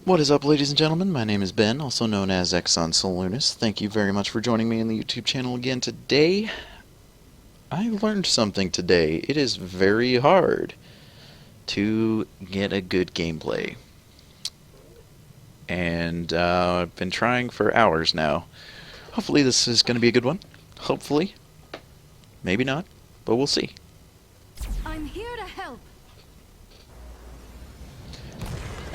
What is up, ladies and gentlemen? My name is Ben, also known as ExAn Salunis. Thank you very much for joining me in the YouTube channel again today. I learned something today. It is very hard to get a good gameplay. And I've been trying for hours now. Hopefully this is going to be a good one. Hopefully. Maybe not, but we'll see. I'm here to help.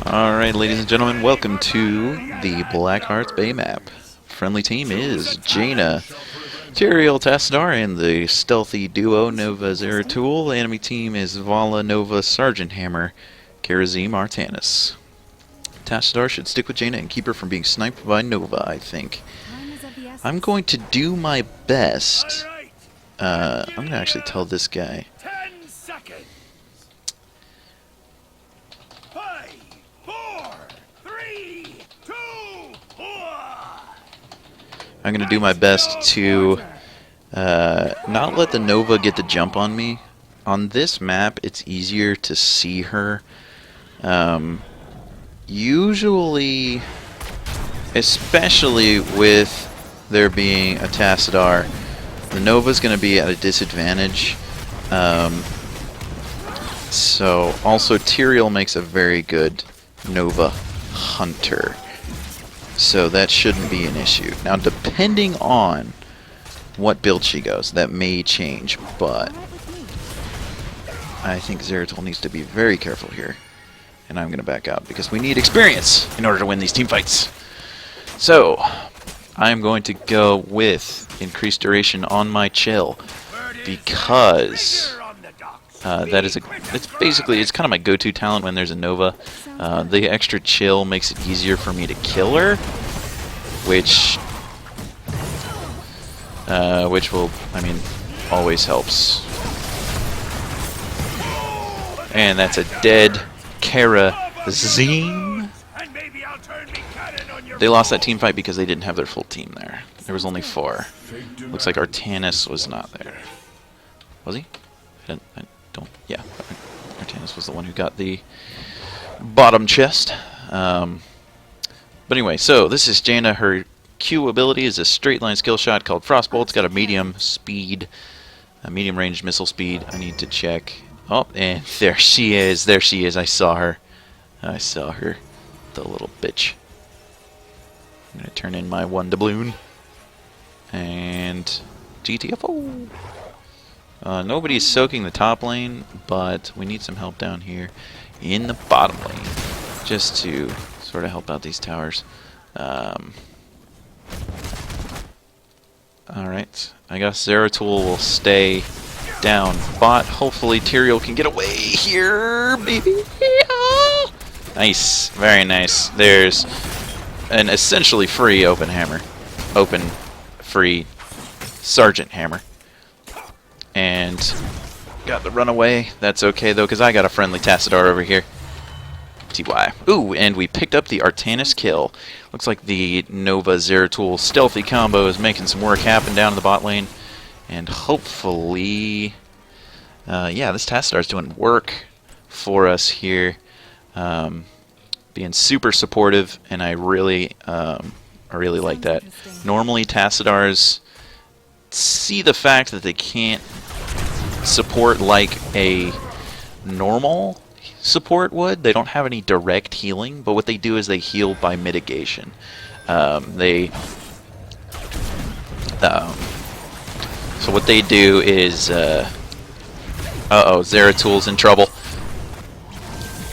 Alright, ladies and gentlemen, welcome to the Black Hearts Bay map. Friendly team is Jaina, Tyrael Tassadar, and the stealthy duo Nova Zeratul. Enemy team is Vala Nova Sergeant Hammer, Karazim Artanis. Tassadar should stick with Jaina and keep her from being sniped by Nova, I think. I'm going to do my best. I'm going to actually tell this guy. 10 seconds. 5, 4, 3, 2, 1. I'm going to do my best to not let the Nova get the jump on me. On this map, it's easier to see her. Usually, especially with there being a Tassadar, the Nova's going to be at a disadvantage. So, also Tyrael makes a very good Nova hunter. So that shouldn't be an issue. Now, depending on what build she goes, that may change, but I think Zeratul needs to be very careful here. And I'm going to back out because we need experience in order to win these team fights. So, I'm going to go with increased duration on my chill because it's kind of my go-to talent when there's a Nova. The extra chill makes it easier for me to kill her, which will, always helps. And that's a dead Karazim. They lost that team fight because they didn't have their full team there. There was only 4. Looks like Artanis was not there. Was he? Yeah. Artanis was the one who got the bottom chest. But anyway, so this is Jaina. Her Q ability is a straight line skill shot called Frostbolt. It's got a medium speed, a medium range missile speed. I need to check. Oh, and there she is. There she is. I saw her. The little bitch. I'm going to turn in my 1 doubloon. And GTFO. Nobody's soaking the top lane, but we need some help down here in the bottom lane. Just to sort of help out these towers. Alright. I guess Zeratul will stay down bot. Hopefully Tyrael can get away here, baby. Nice. Very nice. There's an essentially free open free Sergeant Hammer. And got the runaway. That's okay though, because I got a friendly Tassadar over here. TY. Ooh, and we picked up the Artanis kill. Looks like the Nova Zeratul stealthy combo is making some work happen down in the bot lane. And hopefully, yeah, this Tassadar's doing work for us here. Being super supportive, and I really like that. Normally, Tassadars see the fact that they can't support like a normal support would. They don't have any direct healing, but what they do is they heal by mitigation. So what they do is, Zeratul's in trouble.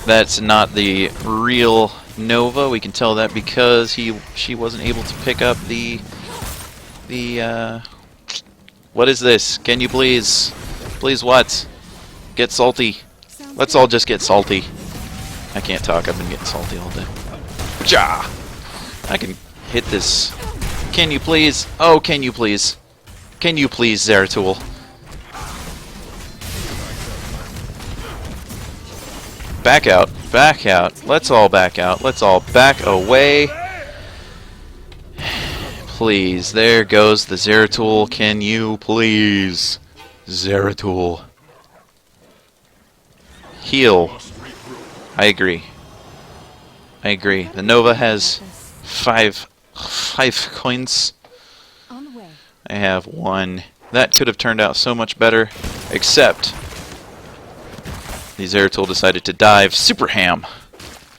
That's not the real Nova. We can tell that because she wasn't able to pick up the what is this? Can you please what? Get salty. Let's all just get salty. I can't talk. I've been getting salty all day. Ja! I can hit this. Can you please? Oh, can you please? Can you please, Zeratul? Back out. Back out. Let's all back out. Let's all back away. Please. There goes the Zeratul. Can you please? Zeratul. Heal. I agree. I agree. The Nova has five coins. On the way. I have 1. That could have turned out so much better, except the Zeratul decided to dive super ham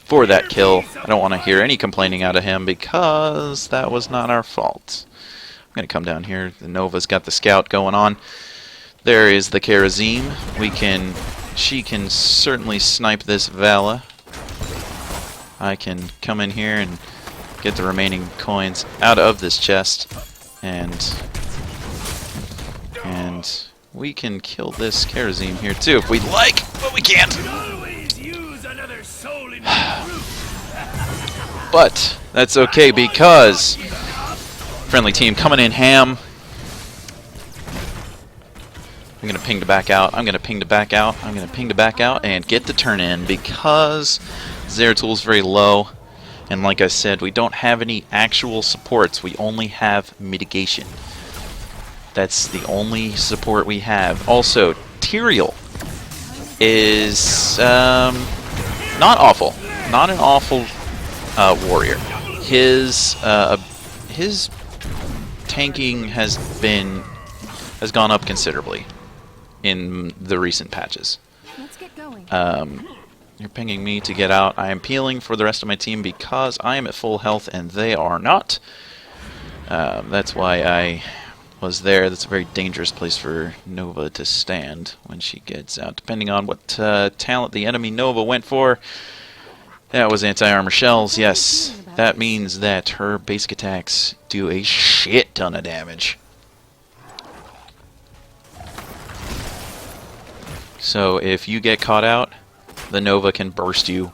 for that kill. I don't want to hear any complaining out of him because that was not our fault. I'm going to come down here. The Nova's got the scout going on. There is the Karazim. She can certainly snipe this Vala. I can come in here and get the remaining coins out of this chest, and we can kill this Karazim here too if we'd like, but we can't. Always use another soul in your group. But that's okay because friendly team coming in ham. I'm gonna ping to back out. I'm gonna ping to back out. I'm gonna ping to back out and get the turn in because Zeratul's very low. And like I said, we don't have any actual supports. We only have mitigation. That's the only support we have. Also, Tyrael is not awful. Not an awful warrior. His tanking has gone up considerably in the recent patches. Let's get going. You're pinging me to get out. I am peeling for the rest of my team because I am at full health and they are not. That's why I was there. That's a very dangerous place for Nova to stand when she gets out. Depending on what talent the enemy Nova went for. That was anti-armor shells, yes. That means that her basic attacks do a shit ton of damage. So if you get caught out, the Nova can burst you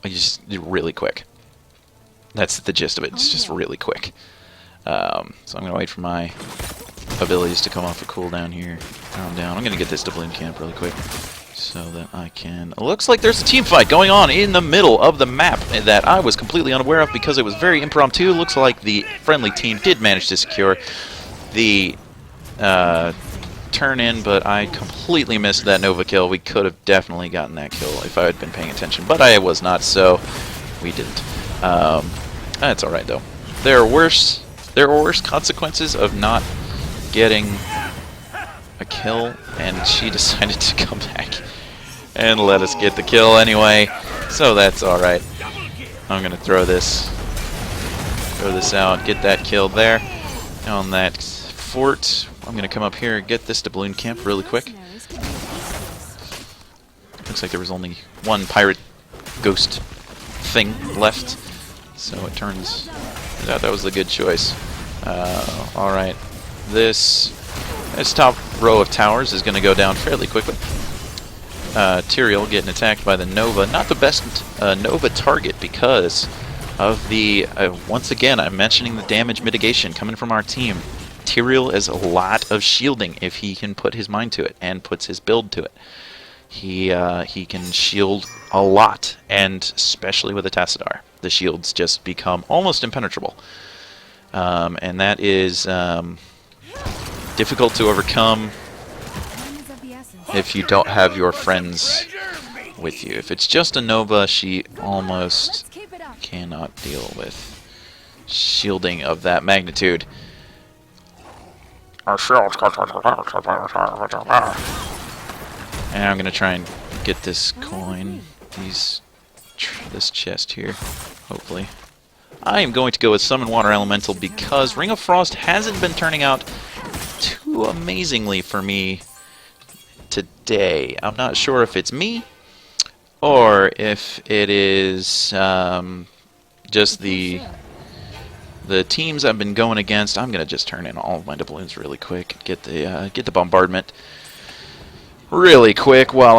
just really quick. That's the gist of it. It's just really quick. So I'm going to wait for my abilities to come off a cooldown here. Calm down. I'm going to get this doubloon camp really quick so that I can... Looks like there's a team fight going on in the middle of the map that I was completely unaware of because it was very impromptu. Looks like the friendly team did manage to secure the turn in, but I completely missed that Nova kill. We could have definitely gotten that kill if I had been paying attention, but I was not, so we didn't. That's alright though. There are worse consequences of not getting a kill, and she decided to come back and let us get the kill anyway, so that's alright. I'm gonna throw this out, get that kill there on that fort. I'm gonna come up here and get this doubloon camp really quick. Looks like there was only one pirate ghost thing left, so it turns out that was a good choice. Alright, this top row of towers is gonna go down fairly quickly. Tyrael getting attacked by the Nova. Not the best Nova target because of the... once again, I'm mentioning the damage mitigation coming from our team. Tyrael is a lot of shielding if he can put his mind to it and puts his build to it. He can shield a lot, and especially with a Tassadar, the shields just become almost impenetrable. And that is difficult to overcome if you don't have your friends with you. If it's just a Nova, she almost cannot deal with shielding of that magnitude. And I'm gonna try and get this coin, this chest here, hopefully. I am going to go with Summon Water Elemental because Ring of Frost hasn't been turning out too amazingly for me today. I'm not sure if it's me or if it is just the teams I've been going against. I'm gonna just turn in all of my doubloons really quick, get the bombardment really quick while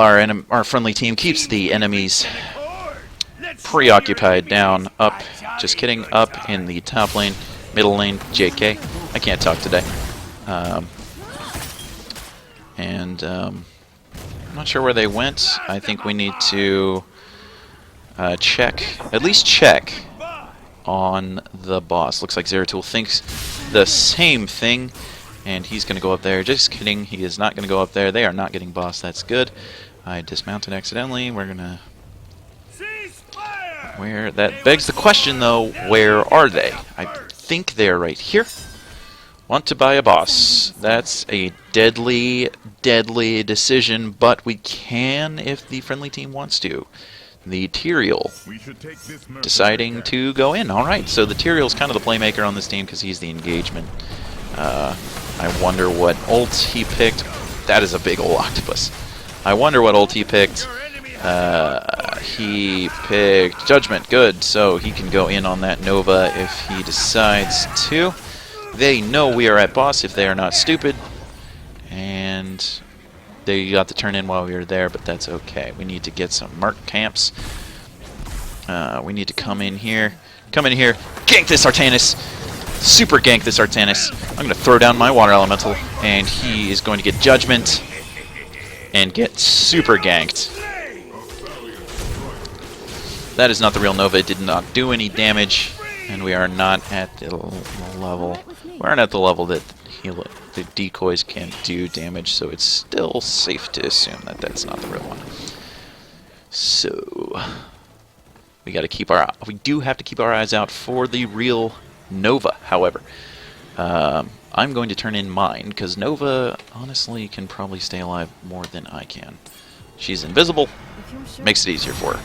our friendly team keeps the enemies preoccupied down, up. Just kidding, up in the top lane, middle lane, JK. I can't talk today. I'm not sure where they went. I think we need to at least check on the boss. Looks like Zeratul thinks the same thing, and he's going to go up there. Just kidding, he is not going to go up there. They are not getting boss. That's good. I dismounted accidentally. We're going to Where that begs the question, though, where are they? I think they're right here. Want to buy a boss. That's a deadly, deadly decision, but we can if the friendly team wants to. The Tyrael deciding to go in. Alright, so the Tyrael's kind of the playmaker on this team because he's the engagement. I wonder what ult he picked. That is a big ol' octopus. I wonder what ult he picked. He picked Judgment. Good, so he can go in on that Nova if he decides to. They know we are at boss if they are not stupid. And they got to turn in while we were there, but that's okay. We need to get some mark camps. We need to come in here. Come in here. Gank this Artanis. Super gank this Artanis. I'm going to throw down my water elemental, and he is going to get Judgment and get super ganked. That is not the real Nova. It did not do any damage, and we are not at the level. We aren't at the level that the decoys can't do damage, so it's still safe to assume that that's not the real one. So we do have to keep our eyes out for the real Nova. However, I'm going to turn in mine because Nova honestly can probably stay alive more than I can. She's invisible, makes it easier for her.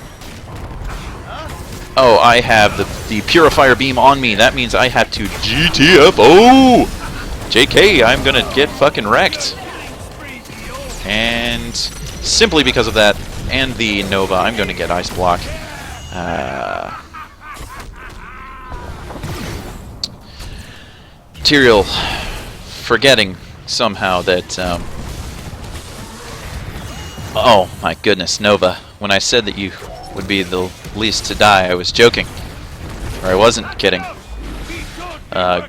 Oh, I have the Purifier Beam on me. That means I have to GTF. Oh! JK, I'm gonna get fucking wrecked. And simply because of that, and the Nova, I'm gonna get Ice Block. Tyrael, forgetting somehow that, oh my goodness, Nova. When I said that you would be the least to die, I was joking. Or I wasn't kidding.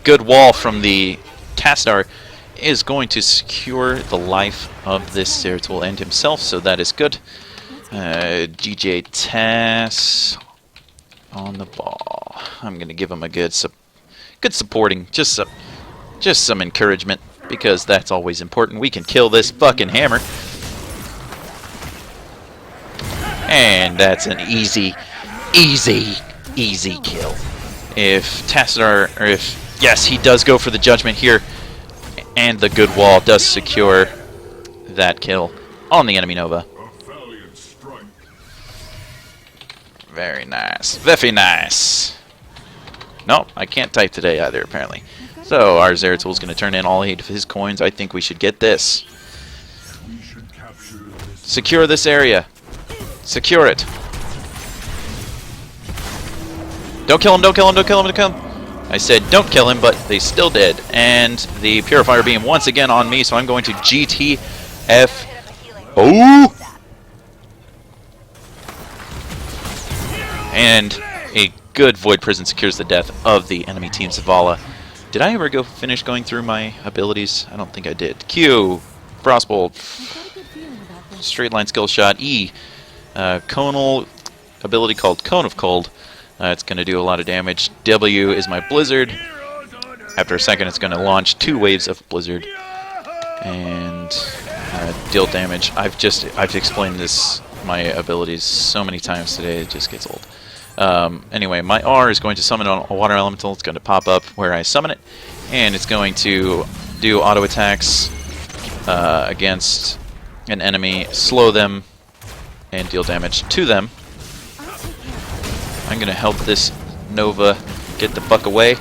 Good wall from the Tastar is going to secure the life of this Zeratul and himself, so that is good. GJ Tas on the ball. I'm going to give him a good supporting, just some encouragement, because that's always important. We can kill this fucking hammer. And that's an easy kill. If Tassadar, or if, yes, he does go for the Judgment here, and the good wall does secure that kill on the enemy Nova. Very nice. Very nice. No, I can't type today either, apparently. So our Zeratul's going to turn in all 8 of his coins. I think we should get this. Secure this area. Secure it. Don't kill him, don't kill him, don't kill him, don't kill him. I said don't kill him, but they still did. And the Purifier Beam once again on me, so I'm going to GTF. Oh! And a good Void Prison secures the death of the enemy team Zavala. Did I ever finish going through my abilities? I don't think I did. Q, Frostbolt, Straight Line Skill Shot, E, Conal ability called Cone of Cold. It's going to do a lot of damage. W is my Blizzard. After a second, it's going to launch 2 waves of Blizzard and deal damage. I've explained my abilities so many times today, it just gets old. Anyway, my R is going to summon a water elemental. It's going to pop up where I summon it, and it's going to do auto attacks against an enemy, slow them, and deal damage to them. I'm going to help this Nova get the fuck away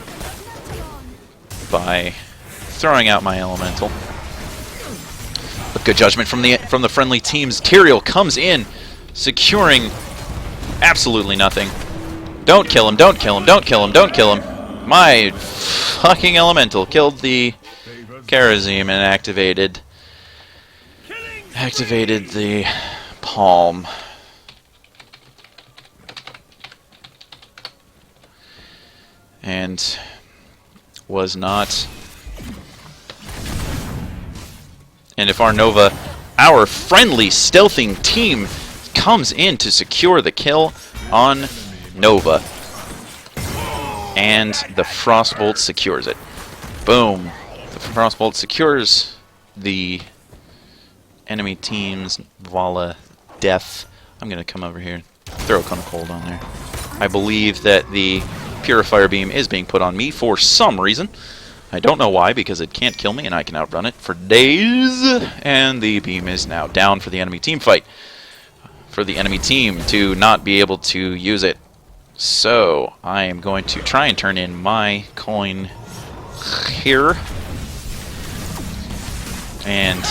by throwing out my elemental. But good judgment from the friendly teams. Tyrael comes in, securing absolutely nothing. Don't kill him, don't kill him, don't kill him, don't kill him. My fucking elemental killed the Karazim and activated the palm. And was not. And if our Nova, our friendly stealthing team, comes in to secure the kill on Nova, and the Frostbolt secures it. Boom. The Frostbolt secures the enemy team's Vala death. I'm going to come over here, throw a Cone of Cold on there. I believe that the Purifier Beam is being put on me for some reason. I don't know why, because it can't kill me and I can outrun it for days. And the beam is now down for the enemy team fight. For the enemy team to not be able to use it. So, I am going to try and turn in my coin here. And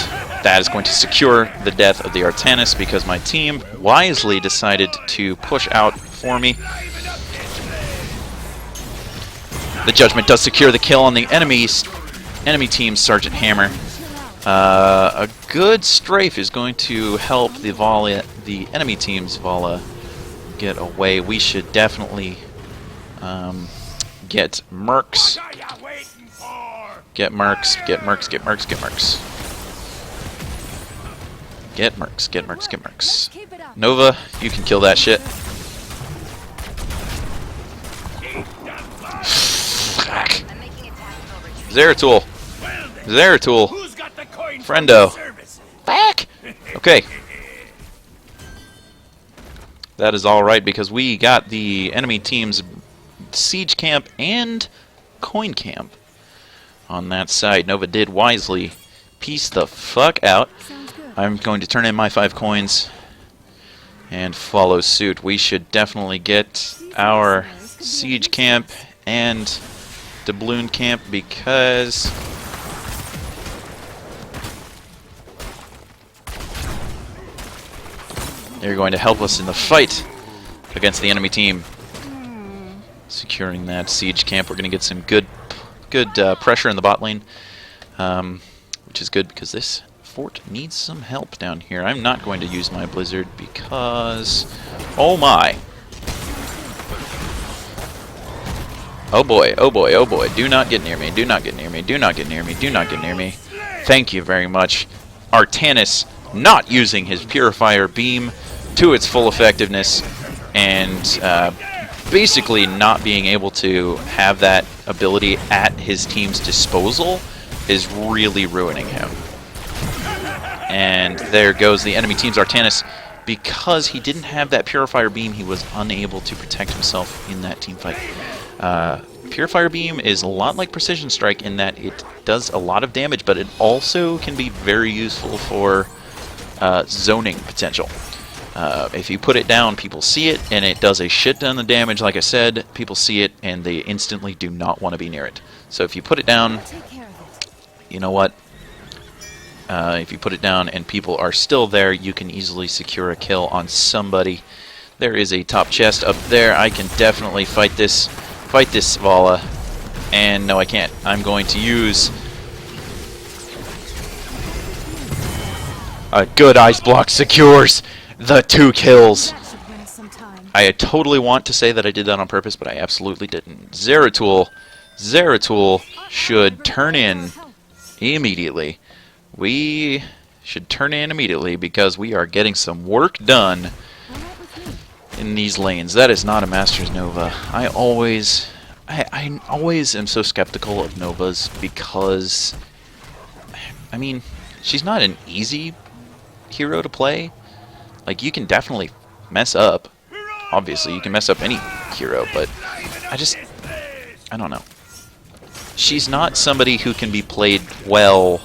that is going to secure the death of the Artanis because my team wisely decided to push out for me. The Judgment does secure the kill on the enemy team's Sergeant Hammer. A good strafe is going to help the enemy team's Vala get away. We should definitely get Mercs. Get Mercs, get Mercs, get Mercs, get Mercs. Get Mercs, get Mercs, get Mercs. Nova, you can kill that shit. Fuck. Zeratul. Zeratul. Friendo. Back! Okay. That is alright because we got the enemy team's siege camp and coin camp on that side. Nova did wisely piece the fuck out. I'm going to turn in my 5 coins and follow suit. We should definitely get our siege camp and doubloon camp because they're going to help us in the fight against the enemy team. Securing that siege camp, we're going to get some good pressure in the bot lane, which is good because this fort needs some help down here. I'm not going to use my blizzard because, oh my. Oh boy, oh boy, oh boy. Do not get near me, do not get near me, do not get near me, do not get near me. Thank you very much. Artanis not using his Purifier Beam to its full effectiveness and basically not being able to have that ability at his team's disposal is really ruining him. And there goes the enemy team's Artanis. Because he didn't have that Purifier Beam, he was unable to protect himself in that team fight. Purifier Beam is a lot like Precision Strike in that it does a lot of damage, but it also can be very useful for zoning potential. If you put it down, people see it, and it does a shit ton of damage. Like I said, people see it, and they instantly do not want to be near it. So if you put it down, you know what? If you put it down and people are still there, you can easily secure a kill on somebody. There is a top chest up there. I can definitely fight this Vala. And no, I can't. I'm going to use a good ice block secures the 2 kills. I totally want to say that I did that on purpose, but I absolutely didn't. Zeratul should turn in immediately. We should turn in immediately because we are getting some work done in these lanes. That is not a Master's Nova. I always am so skeptical of Novas because, I mean, she's not an easy hero to play. Like, you can definitely mess up. Obviously, you can mess up any hero, but I don't know. She's not somebody who can be played well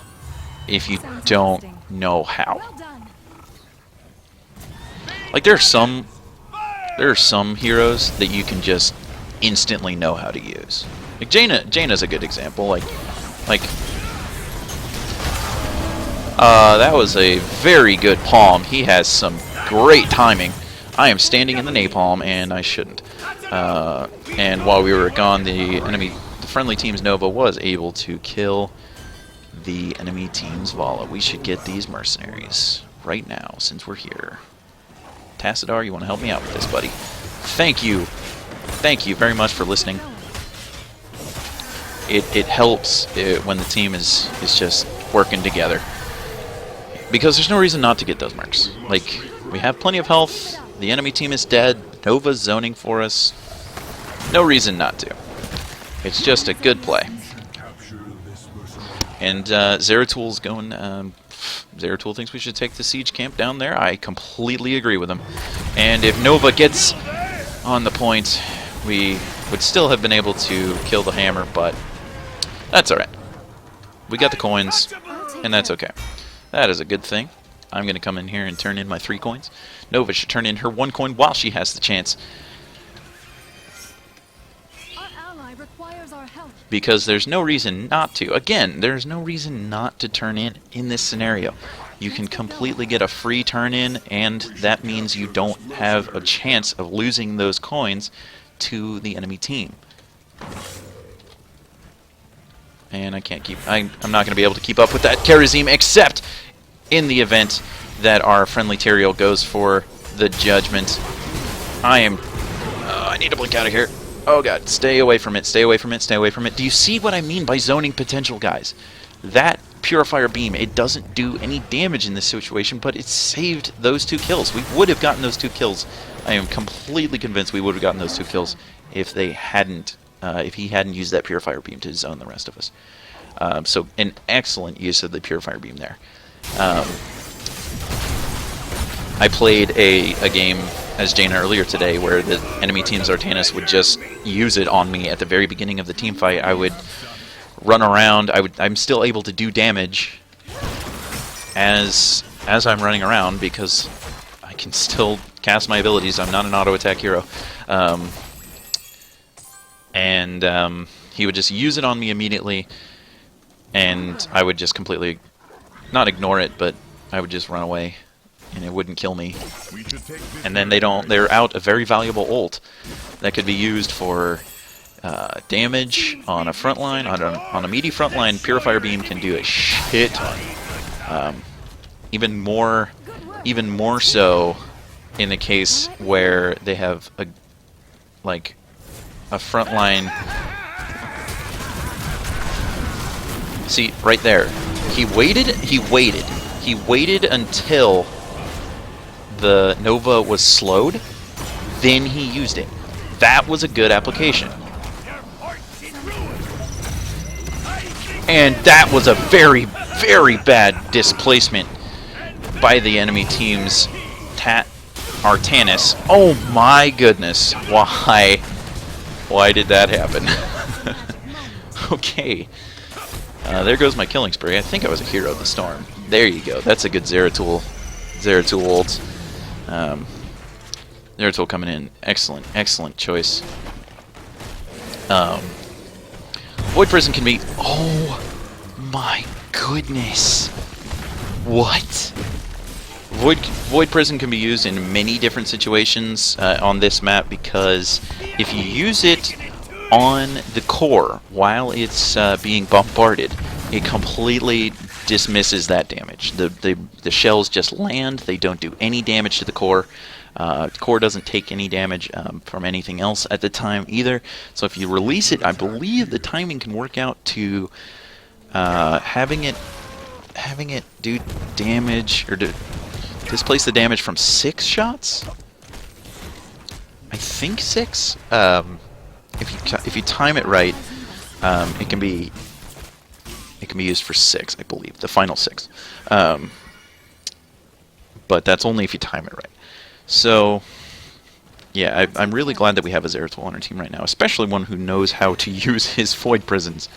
if you don't know how. Like, there are some heroes that you can just instantly know how to use. Like Jaina's a good example. Like that was a very good palm. He has some great timing. I am standing in the napalm and I shouldn't. And while we were gone, the friendly team's Nova was able to kill the enemy team's Vala. We should get these mercenaries right now since we're here. Tassadar, you want to help me out with this, buddy? Thank you. Thank you very much for listening. It helps when the team is just working together. Because there's no reason not to get those mercs. Like, we have plenty of health, the enemy team is dead, Nova's zoning for us. No reason not to. It's just a good play. And Zeratul's going... Zeratul thinks we should take the siege camp down there. I completely agree with him. And if Nova gets on the point, we would still have been able to kill the hammer, but that's alright. We got the coins, and that's okay. That is a good thing. I'm going to come in here and turn in my 3 coins. Nova should turn in her 1 coin while she has the chance, Our ally requires our help. because there's no reason not to. Again, there's no reason not to turn in this scenario. You can completely get a free turn in, and that means you don't have a chance of losing those coins to the enemy team. And I can't keep... I'm not going to be able to keep up with that Karazim, except in the event that our friendly Tyrael goes for the judgment. I need to blink out of here. Oh god, stay away from it, stay away from it, stay away from it. Do you see what I mean by zoning potential, guys? That Purifier Beam, it doesn't do any damage in this situation, but it saved those 2 kills. We would have gotten those 2 kills. I am completely convinced we would have gotten those 2 kills if they hadn't, if he hadn't used that Purifier Beam to zone the rest of us. So an excellent use of the Purifier Beam there. I played a game as Jaina earlier today where the enemy team's Artanis would just use it on me at the very beginning of the team fight. I would run around. I'm still able to do damage as I'm running around because I can still cast my abilities. I'm not an auto attack hero. He would just use it on me immediately, and I would just completely not ignore it, but I would just run away, and it wouldn't kill me. And then they're out a very valuable ult that could be used for damage on a front line. On a meaty front line, Purifier Beam can do a shit ton. Even more so in the case where they have a front line. See, right there. He waited until the Nova was slowed, then he used it. That was a good application. And that was a very, very bad displacement by the enemy team's Artanis. Oh my goodness. Why did that happen? Okay. There goes my killing spree. I think I was a hero of the storm. There you go. That's a good Zeratul ult. Zeratul coming in. Excellent, excellent choice. Void Prison can be... Oh my goodness. What? Void Prison can be used in many different situations on this map, because if you use it on the core while it's being bombarded, it completely dismisses that damage. The shells just land. They don't do any damage to the core. The core doesn't take any damage from anything else at the time either. So if you release it, I believe the timing can work out to having it do damage, or to displace the damage from 6 shots. I think 6. If you time it right, it can be used for 6, I believe, the final 6. But that's only if you time it right. So, yeah, I'm really glad that we have a Zeratul on our team right now, especially one who knows how to use his Void Prisons.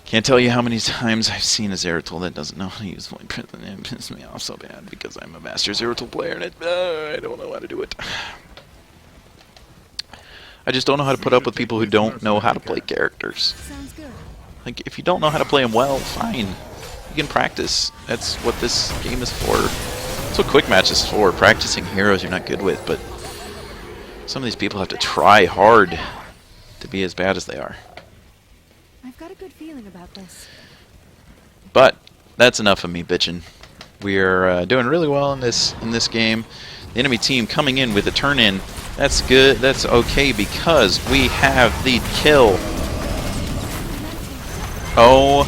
Can't tell you how many times I've seen a Zeratul that doesn't know how to use Void Prison, and it pisses me off so bad because I'm a master Zeratul player and I don't know how to do it. I just don't know how to put up with people who don't know how to play characters. Sounds good. Like, if you don't know how to play them well, fine. You can practice. That's what this game is for. That's what Quick Match is for. Practicing heroes you're not good with, but some of these people have to try hard to be as bad as they are. I've got a good feeling about this. But that's enough of me bitching. We're doing really well in this game. The enemy team coming in with a turn-in. That's good. That's okay because we have the kill. Oh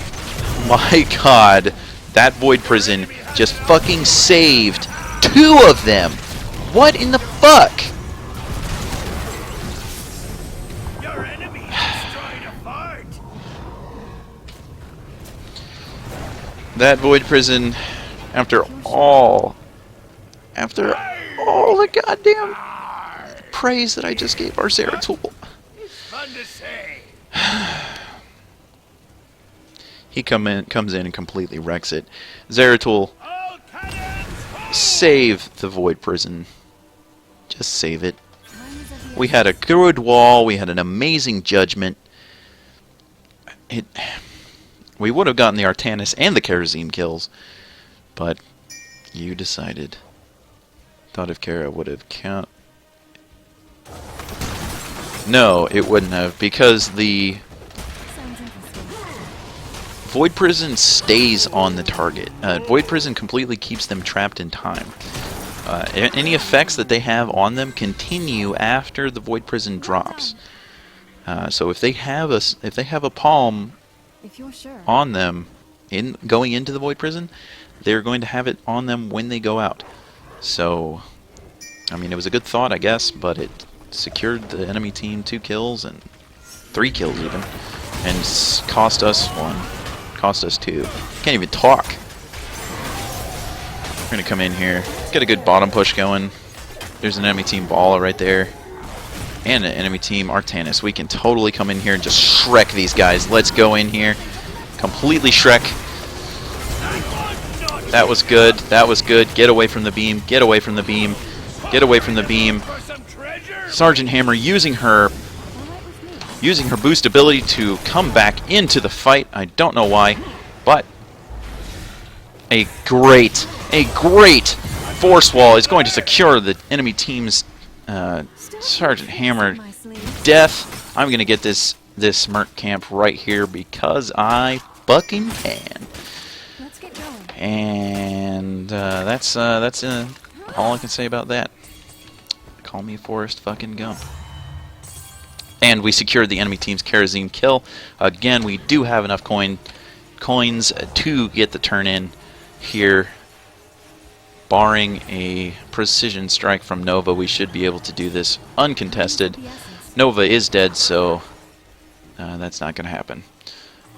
my god. That Void Prison just fucking saved 2 of them. What in the fuck? Your enemy is trying to fart. That Void Prison, after all the goddamn praise that I just gave our Zeratul. It's fun to say. He comes in and completely wrecks it. Zeratul, All cannons fire! save the Void Prison. Just save it. Time is of the We had a good wall. We had an amazing judgment. We would have gotten the Artanis and the Kerosene kills, but you decided. Thought if Kara would have count. No, it wouldn't have, because the sounds interesting. Void Prison stays on the target. Void Prison completely keeps them trapped in time. Any effects that they have on them continue after the Void Prison drops. So if they have a palm If you're sure. on them going into the Void Prison, they're going to have it on them when they go out. So, I mean, it was a good thought, I guess, but it secured the enemy team 2 kills and 3 kills even, and cost us 1, cost us 2. Can't even talk. We're gonna come in here, get a good bottom push going. There's an enemy team Bala right there, and an enemy team Artanis. We can totally come in here and just Shrek these guys. Let's go in here, completely Shrek. That was good. That was good. Get away from the beam. Get away from the beam. Get away from the beam. For some treasure? Sergeant Hammer using her boost ability to come back into the fight. I don't know why, but a great force wall is going to secure the enemy team's Sergeant Hammer death. I'm gonna get this Merc camp right here because I fucking can. Let's get going. And that's all I can say about that. Call me Forrest fucking Gump. And we secured the enemy team's kerosene kill. Again, we do have enough coins to get the turn in here. Barring a precision strike from Nova, we should be able to do this uncontested. The essence. Nova is dead, so that's not going to happen.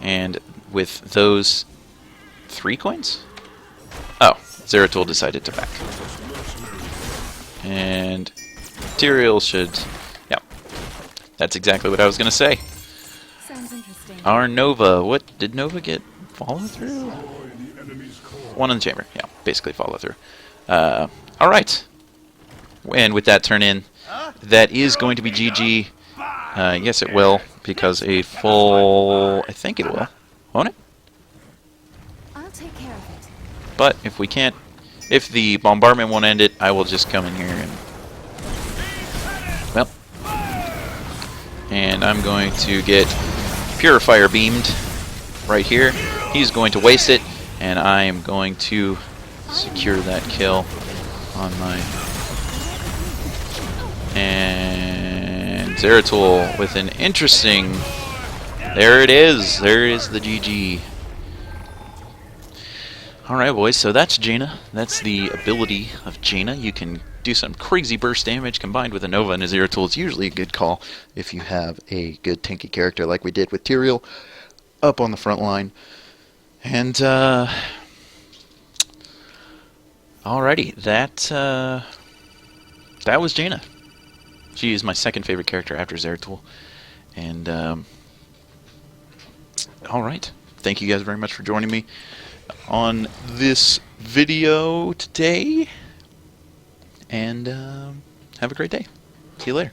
And with those 3 coins? Oh, Zeratul decided to back. And material should... Yeah, that's exactly what I was going to say. Sounds interesting. Our Nova, what did Nova get? Follow through? 1 in the chamber, yeah, basically follow through. Alright. And with that turn in, that is going to be GG. Yes, it will, because a full... I think it will. Won't it? I'll take care of it. But if we can't... If the bombardment won't end it, I will just come in here and... Well. And I'm going to get Purifier beamed right here. He's going to waste it, and I am going to secure that kill on my... And Zeratul with an interesting... There it is. There is the GG. Alright, boys, so that's Jaina. That's the ability of Jaina. You can do some crazy burst damage combined with a Nova and a Zeratul. It's usually a good call if you have a good tanky character like we did with Tyrael up on the front line. And, alrighty, that was Jaina. She is my second favorite character after Zeratul. And, alright. Thank you guys very much for joining me on this video today. And, have a great day. See you later.